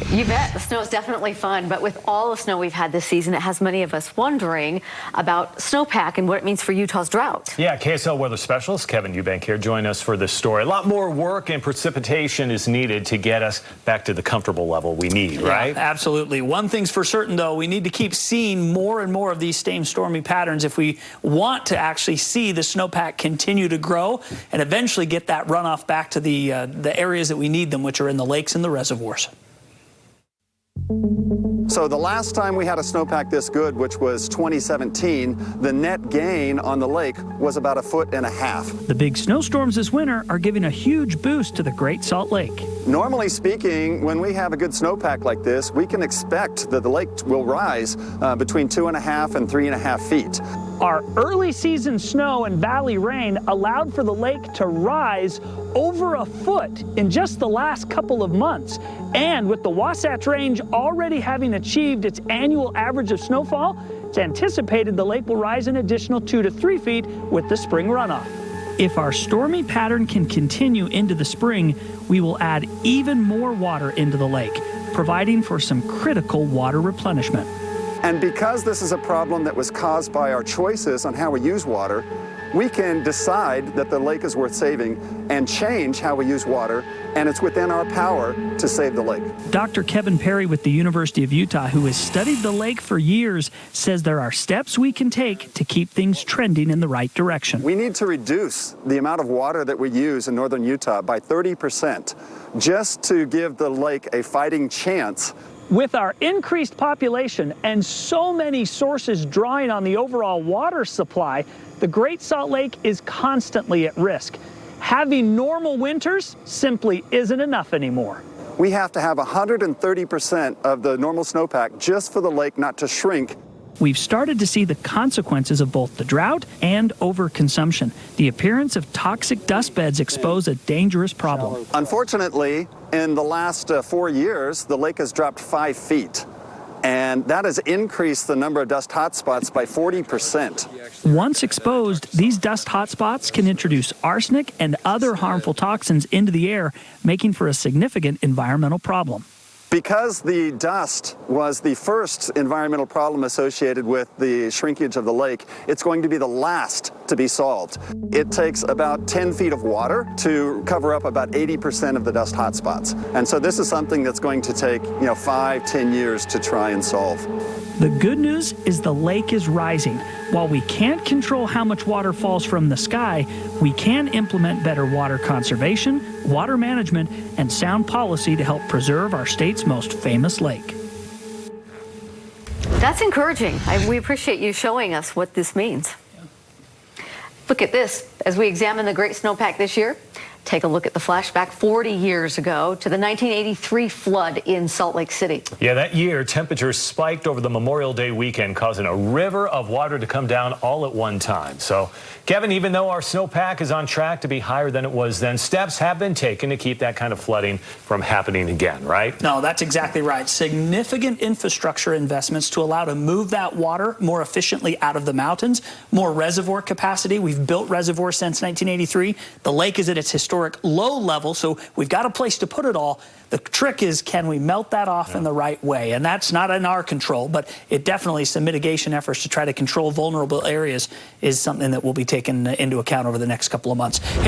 You bet. The snow is definitely fun, but with all the snow we've had this season, it has many of us wondering about snowpack and what it means for Utah's drought. Yeah, KSL weather specialist Kevin Eubank here. Join us for this story. A lot more work and precipitation is needed to get us back to the comfortable level we need, right? Yeah, absolutely. One thing's for certain, though, we need to keep seeing more and more of these same stormy patterns if we want to actually see the snowpack continue to grow and eventually get that runoff back to the areas that we need them, which are in the lakes and the reservoirs. So the last time we had a snowpack this good, which was 2017, the net gain on the lake was about 1.5 feet. The big snowstorms this winter are giving a huge boost to the Great Salt Lake. Normally speaking, when we have a good snowpack like this, we can expect that the lake will rise between 2.5 and 3.5 feet. Our early season snow and valley rain allowed for the lake to rise over 1 foot in just the last couple of months. And with the Wasatch Range already having achieved its annual average of snowfall, it's anticipated the lake will rise an additional 2 to 3 feet with the spring runoff. If our stormy pattern can continue into the spring, we will add even more water into the lake, providing for some critical water replenishment. And because this is a problem that was caused by our choices on how we use water, we can decide that the lake is worth saving and change how we use water, and it's within our power to save the lake. Dr. Kevin Perry with the University of Utah, who has studied the lake for years, says there are steps we can take to keep things trending in the right direction. We need to reduce the amount of water that we use in northern Utah by 30%, just to give the lake a fighting chance. With our increased population and so many sources drawing on the overall water supply, the Great Salt Lake is constantly at risk. Having normal winters simply isn't enough anymore. We have to have 130% of the normal snowpack just for the lake not to shrink. We've started to see the consequences of both the drought and overconsumption. The appearance of toxic dust beds expose a dangerous problem. Unfortunately, in the last 4 years, the lake has dropped 5 feet. And that has increased the number of dust hotspots by 40%. Once exposed, these dust hotspots can introduce arsenic and other harmful toxins into the air, making for a significant environmental problem. Because the dust was the first environmental problem associated with the shrinkage of the lake, it's going to be the last to be solved. It takes about 10 feet of water to cover up about 80% of the dust hotspots. And so this is something that's going to take, 5-10 years to try and solve. The good news is the lake is rising. While we can't control how much water falls from the sky, we can implement better water conservation, water management, and sound policy to help preserve our state's most famous lake. That's encouraging. We appreciate you showing us what this means. Look at this. As we examine the Great Snowpack this year, take a look at the flashback 40 years ago to the 1983 flood in Salt Lake City. Yeah, that year, temperatures spiked over the Memorial Day weekend, causing a river of water to come down all at one time. So, Kevin, even though our snowpack is on track to be higher than it was then, steps have been taken to keep that kind of flooding from happening again, right? No, that's exactly right. Significant infrastructure investments to allow to move that water more efficiently out of the mountains, more reservoir capacity. We've built reservoirs since 1983. The lake is at its historic low level, so we've got a place to put it all. The trick is, can we melt that off in the right way? And that's not in our control, but it definitely, some mitigation efforts to try to control vulnerable areas is something that will be taken into account over the next couple of months. Hey,